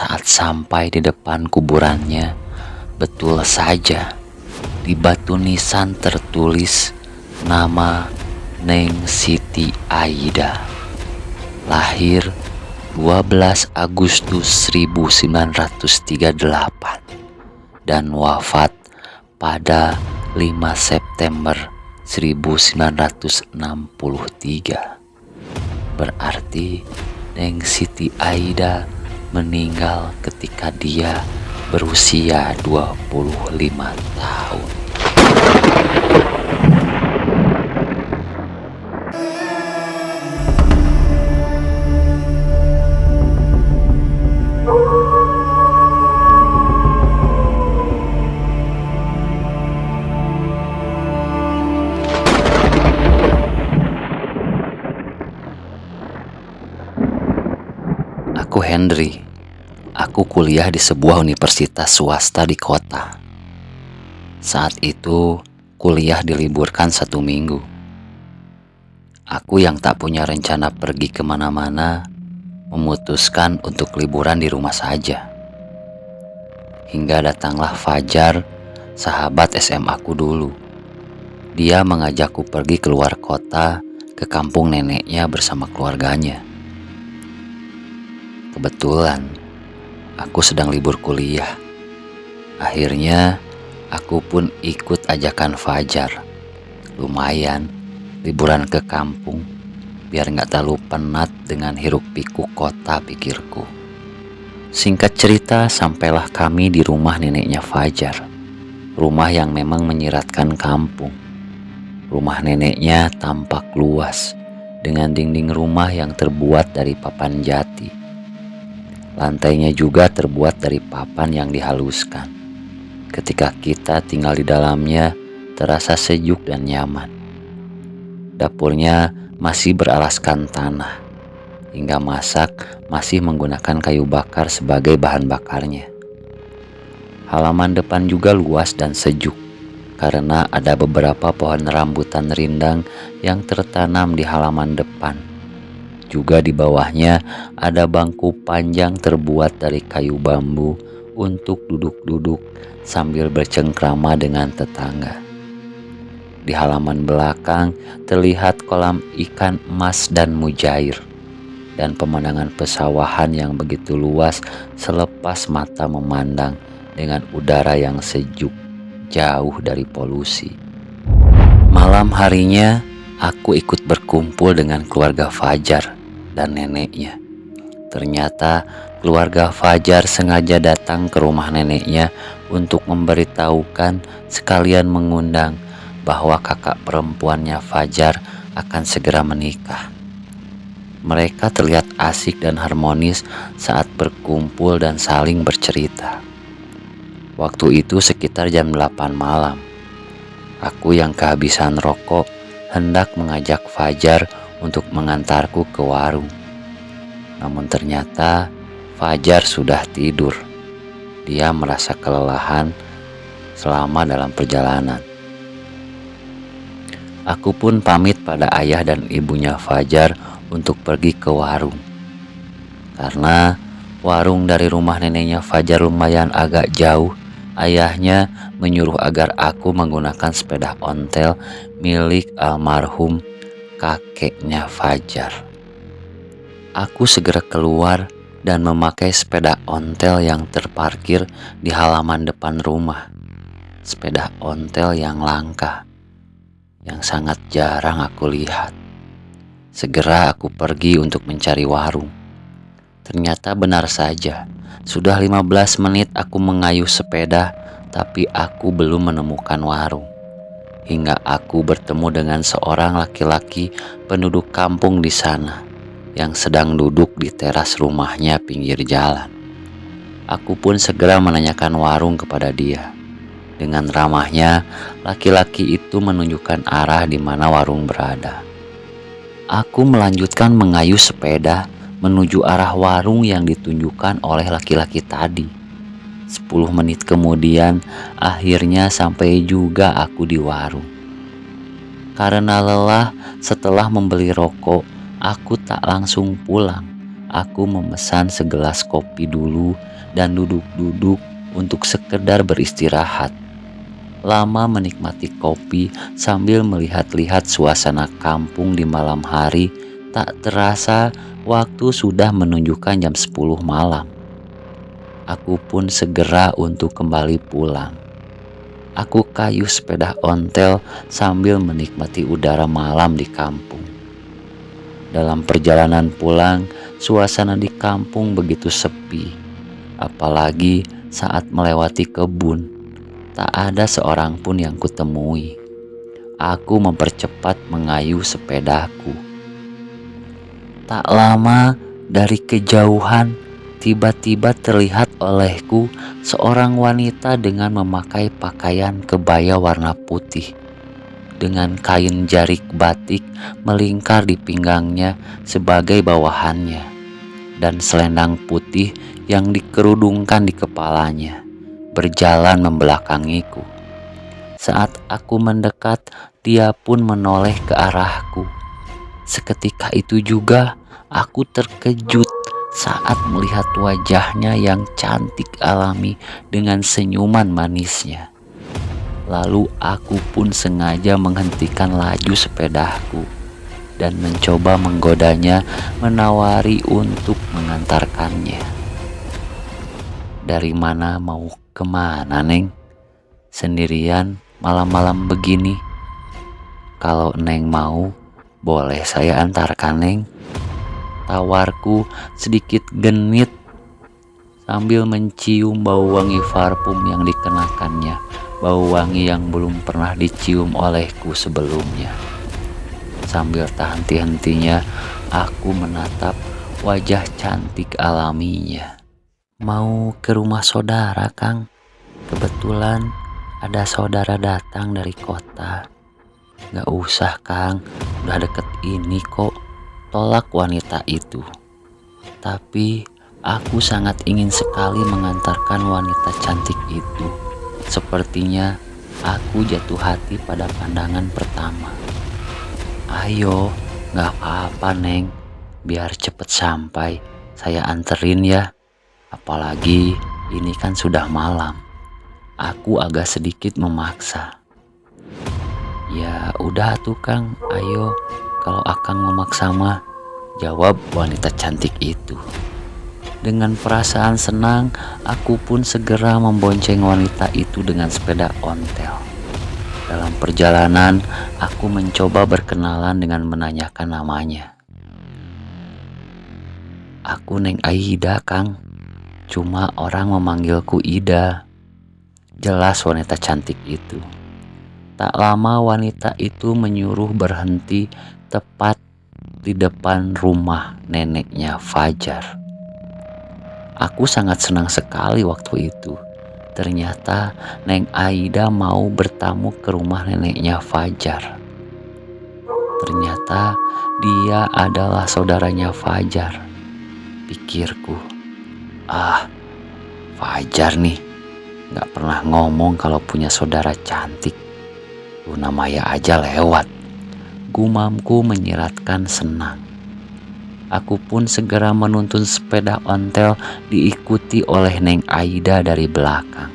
saat sampai di depan kuburannya, betul saja di batu nisan tertulis nama Neng Siti Aida. Lahir 12 Agustus 1938 dan wafat pada 5 September 1963. Berarti Neng Siti Aida meninggal ketika dia berusia 25 tahun. Aku Henry. Aku kuliah di sebuah universitas swasta di kota. Saat itu, kuliah diliburkan 1 minggu. Aku yang tak punya rencana pergi kemana-mana, memutuskan untuk liburan di rumah saja. Hingga datanglah Fajar, sahabat SMA aku dulu. Dia mengajakku pergi keluar kota ke kampung neneknya bersama keluarganya. Kebetulan, aku sedang libur kuliah. Akhirnya, aku pun ikut ajakan Fajar. Lumayan, liburan ke kampung, biar gak terlalu penat dengan hiruk pikuk kota, pikirku. Singkat cerita, sampailah kami di rumah neneknya Fajar. Rumah yang memang menyiratkan kampung. Rumah neneknya tampak luas, dengan dinding rumah yang terbuat dari papan jati. Lantainya juga terbuat dari papan yang dihaluskan. Ketika kita tinggal di dalamnya, terasa sejuk dan nyaman. Dapurnya masih beralaskan tanah. Hingga masak masih menggunakan kayu bakar sebagai bahan bakarnya. Halaman depan juga luas dan sejuk, karena ada beberapa pohon rambutan rindang yang tertanam di halaman depan. Juga di bawahnya ada bangku panjang terbuat dari kayu bambu untuk duduk-duduk sambil bercengkrama dengan tetangga. Di halaman belakang terlihat kolam ikan emas dan mujair, dan pemandangan pesawahan yang begitu luas selepas mata memandang dengan udara yang sejuk, jauh dari polusi. Malam harinya, aku ikut berkumpul dengan keluarga Fajar dan neneknya. Ternyata keluarga Fajar sengaja datang ke rumah neneknya untuk memberitahukan sekalian mengundang bahwa kakak perempuannya Fajar akan segera menikah. Mereka terlihat asik dan harmonis saat berkumpul dan saling bercerita. Waktu itu sekitar jam 8 malam. Aku yang kehabisan rokok hendak mengajak Fajar untuk mengantarku ke warung. Namun ternyata Fajar sudah tidur. Dia merasa kelelahan selama dalam perjalanan. Aku pun pamit pada ayah dan ibunya Fajar untuk pergi ke warung. Karena warung dari rumah neneknya Fajar lumayan agak jauh, ayahnya menyuruh agar aku menggunakan sepeda ontel milik almarhum kakeknya Fajar. Aku segera keluar dan memakai sepeda ontel yang terparkir di halaman depan rumah. Sepeda ontel yang langka, yang sangat jarang aku lihat. Segera aku pergi untuk mencari warung. Ternyata benar saja, sudah 15 menit aku mengayuh sepeda, tapi aku belum menemukan warung. Hingga aku bertemu dengan seorang laki-laki penduduk kampung di sana yang sedang duduk di teras rumahnya pinggir jalan. Aku pun segera menanyakan warung kepada dia. Dengan ramahnya, laki-laki itu menunjukkan arah di mana warung berada. Aku melanjutkan mengayuh sepeda menuju arah warung yang ditunjukkan oleh laki-laki tadi. 10 menit kemudian, akhirnya sampai juga aku di warung. Karena lelah setelah membeli rokok, aku tak langsung pulang. aku memesan segelas kopi dulu dan duduk-duduk untuk sekedar beristirahat. Lama menikmati kopi sambil melihat-lihat suasana kampung di malam hari, tak terasa waktu sudah menunjukkan jam 10 malam. Aku pun segera untuk kembali pulang. Aku kayuh sepeda ontel sambil menikmati udara malam di kampung. Dalam perjalanan pulang, suasana di kampung begitu sepi, apalagi saat melewati kebun. Tak ada seorang pun yang kutemui. Aku mempercepat mengayuh sepedaku. Tak lama dari kejauhan, tiba-tiba terlihat olehku seorang wanita dengan memakai pakaian kebaya warna putih, dengan kain jarik batik melingkar di pinggangnya sebagai bawahannya, dan selendang putih yang dikerudungkan di kepalanya, berjalan membelakangiku. Saat aku mendekat, dia pun menoleh ke arahku. Seketika itu juga aku terkejut saat melihat wajahnya yang cantik alami dengan senyuman manisnya. Lalu aku pun sengaja menghentikan laju sepedaku dan mencoba menggodanya, menawari untuk mengantarkannya. Dari mana mau kemana, Neng? Sendirian malam-malam begini. Kalau Neng mau, boleh saya antarkan, Neng. Tawarku sedikit genit sambil mencium bau wangi parfum yang dikenakannya, bau wangi yang belum pernah dicium olehku sebelumnya. Sambil tak henti-hentinya aku menatap wajah cantik alaminya. Mau ke rumah saudara, Kang. Kebetulan ada saudara datang dari kota. Gak usah, Kang, udah deket ini kok, tolak wanita itu. Tapi aku sangat ingin sekali mengantarkan wanita cantik itu. Sepertinya aku jatuh hati pada pandangan pertama. Ayo, gak apa-apa, Neng, biar cepet sampai, saya anterin ya. Apalagi ini kan sudah malam. Aku agak sedikit memaksa. Ya udah tuh, Kang, ayo, kalau Akang memaksa mah, jawab wanita cantik itu. Dengan perasaan senang, aku pun segera membonceng wanita itu dengan sepeda ontel. Dalam perjalanan, aku mencoba berkenalan dengan menanyakan namanya. Aku Neng Aida, Kang. Cuma orang memanggilku Ida, jelas wanita cantik itu. Tak lama wanita itu menyuruh berhenti tepat di depan rumah neneknya Fajar. Aku sangat senang sekali waktu itu. Ternyata Neng Aida mau bertamu ke rumah neneknya Fajar. Ternyata dia adalah saudaranya Fajar. Pikirku, Fajar nih gak pernah ngomong kalau punya saudara cantik. Luna Maya aja lewat. Gumamku menyiratkan senang. Aku pun segera menuntun sepeda ontel diikuti oleh Neng Aida dari belakang.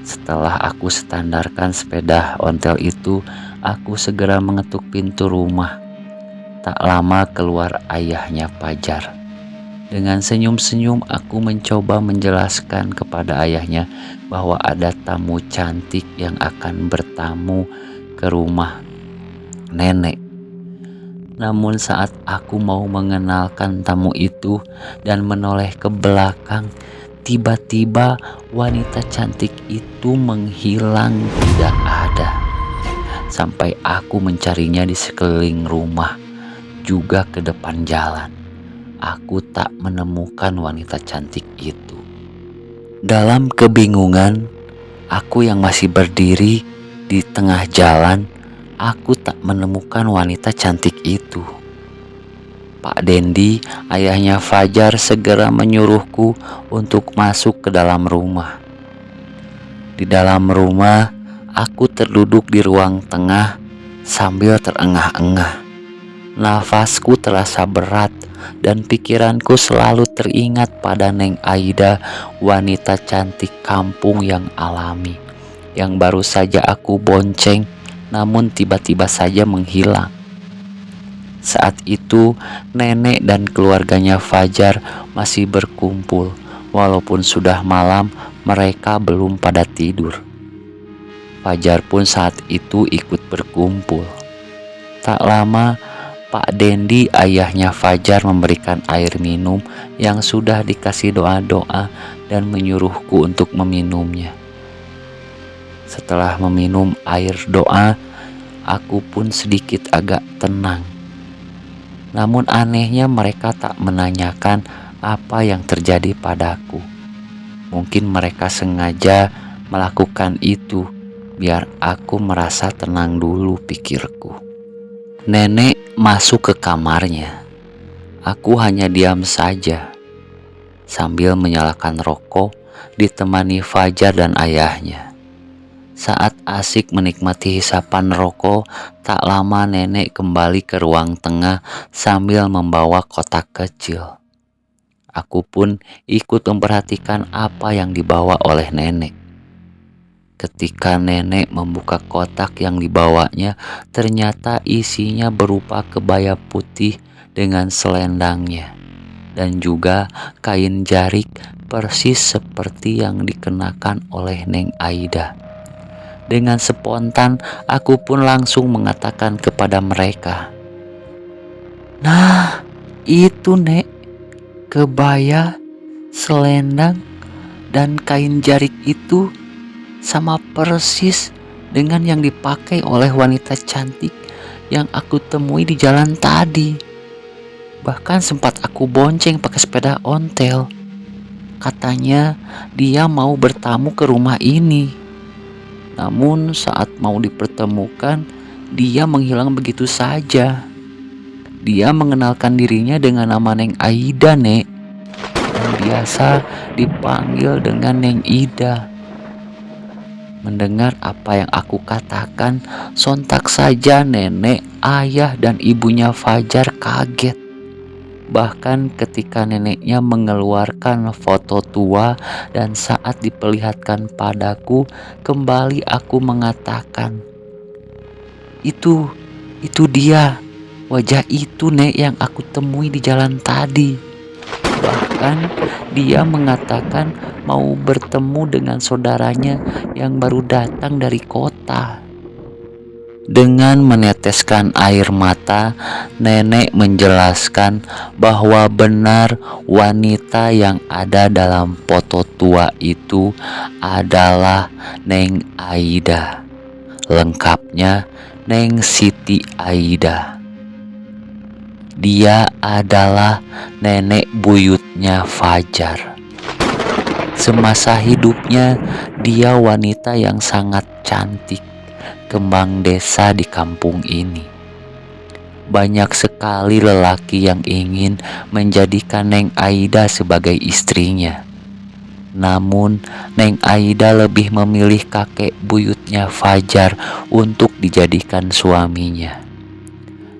Setelah aku standarkan sepeda ontel itu, aku segera mengetuk pintu rumah. Tak lama keluar ayahnya Fajar. Dengan senyum-senyum aku mencoba menjelaskan kepada ayahnya bahwa ada tamu cantik yang akan bertamu ke rumah nenek. Namun saat aku mau mengenalkan tamu itu dan menoleh ke belakang, tiba-tiba wanita cantik itu menghilang tidak ada. Sampai aku mencarinya di sekeliling rumah, juga ke depan jalan. Aku tak menemukan wanita cantik itu. Dalam kebingungan, aku yang masih berdiri di tengah jalan, aku tak menemukan wanita cantik itu. Pak Dendi, ayahnya Fajar, segera menyuruhku untuk masuk ke dalam rumah. Di dalam rumah, aku terduduk di ruang tengah sambil terengah-engah. Nafasku terasa berat dan pikiranku selalu teringat pada Neng Aida, wanita cantik kampung yang alami, yang baru saja aku bonceng namun tiba-tiba saja menghilang. Saat itu nenek dan keluarganya Fajar masih berkumpul. Walaupun sudah malam, mereka belum pada tidur. Fajar pun saat itu ikut berkumpul. Tak lama, Pak Dendi, ayahnya Fajar, memberikan air minum yang sudah dikasih doa-doa dan menyuruhku untuk meminumnya. Setelah meminum air doa, aku pun sedikit agak tenang. Namun anehnya mereka tak menanyakan apa yang terjadi padaku. Mungkin mereka sengaja melakukan itu biar aku merasa tenang dulu, pikirku. Nenek masuk ke kamarnya. Aku hanya diam saja sambil menyalakan rokok ditemani Fajar dan ayahnya. Saat asik menikmati hisapan rokok, tak lama nenek kembali ke ruang tengah sambil membawa kotak kecil. Aku pun ikut memperhatikan apa yang dibawa oleh nenek. Ketika nenek membuka kotak yang dibawanya, ternyata isinya berupa kebaya putih dengan selendangnya dan juga kain jarik persis seperti yang dikenakan oleh Neng Aida. Dengan spontan, aku pun langsung mengatakan kepada mereka, "Nah, itu Nek, kebaya, selendang, dan kain jarik itu sama persis dengan yang dipakai oleh wanita cantik yang aku temui di jalan tadi. Bahkan sempat aku bonceng pakai sepeda ontel. Katanya dia mau bertamu ke rumah ini. Namun saat mau dipertemukan, dia menghilang begitu saja. Dia mengenalkan dirinya dengan nama Neng Aida, Nek, yang biasa dipanggil dengan Neng Ida." Mendengar apa yang aku katakan, sontak saja nenek, ayah, dan ibunya Fajar kaget. Bahkan ketika neneknya mengeluarkan foto tua dan saat diperlihatkan padaku, kembali aku mengatakan, Itu dia, wajah itu Nek yang aku temui di jalan tadi." Bahkan dia mengatakan mau bertemu dengan saudaranya yang baru datang dari kota. Dengan meneteskan air mata, nenek menjelaskan bahwa benar wanita yang ada dalam foto tua itu adalah Neng Aida. Lengkapnya Neng Siti Aida. Dia adalah nenek buyutnya Fajar. Semasa hidupnya, dia wanita yang sangat cantik, kembang desa di kampung ini. Banyak sekali lelaki yang ingin menjadikan Neng Aida sebagai istrinya. Namun, Neng Aida lebih memilih kakek buyutnya Fajar untuk dijadikan suaminya.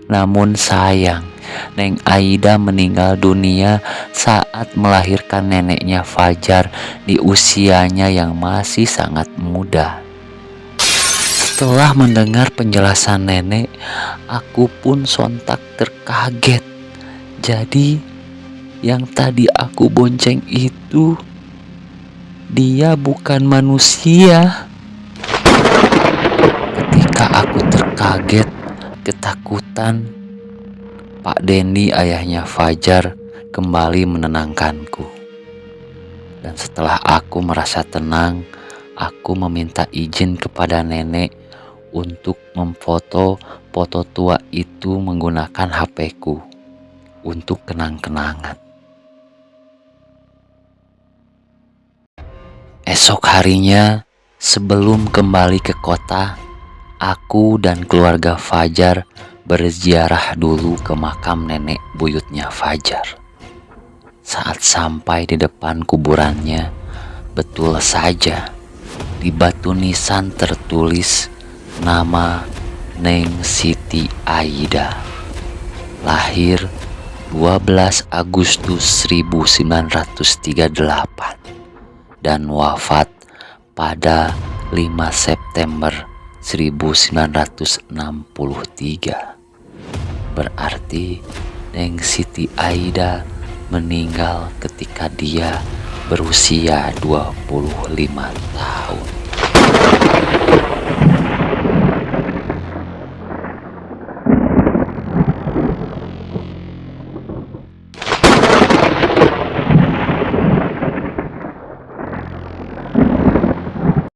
Namun sayang, Neng Aida meninggal dunia saat melahirkan neneknya Fajar di usianya yang masih sangat muda. Setelah mendengar penjelasan nenek, aku pun sontak terkaget. Jadi, yang tadi aku bonceng itu, dia bukan manusia. Ketika aku terkaget, ketakutan, Pak Dendi, ayahnya Fajar, kembali menenangkanku. Dan setelah aku merasa tenang, aku meminta izin kepada nenek untuk memfoto foto tua itu menggunakan HP-ku untuk kenang-kenangan. Esok harinya, sebelum kembali ke kota, aku dan keluarga Fajar berziarah dulu ke makam nenek buyutnya Fajar. Saat sampai di depan kuburannya, betul saja di batu nisan tertulis nama Neng Siti Aida. lahir 12 Agustus 1938 dan wafat pada 5 September 1963. Berarti Neng Siti Aida meninggal ketika dia berusia 25 tahun.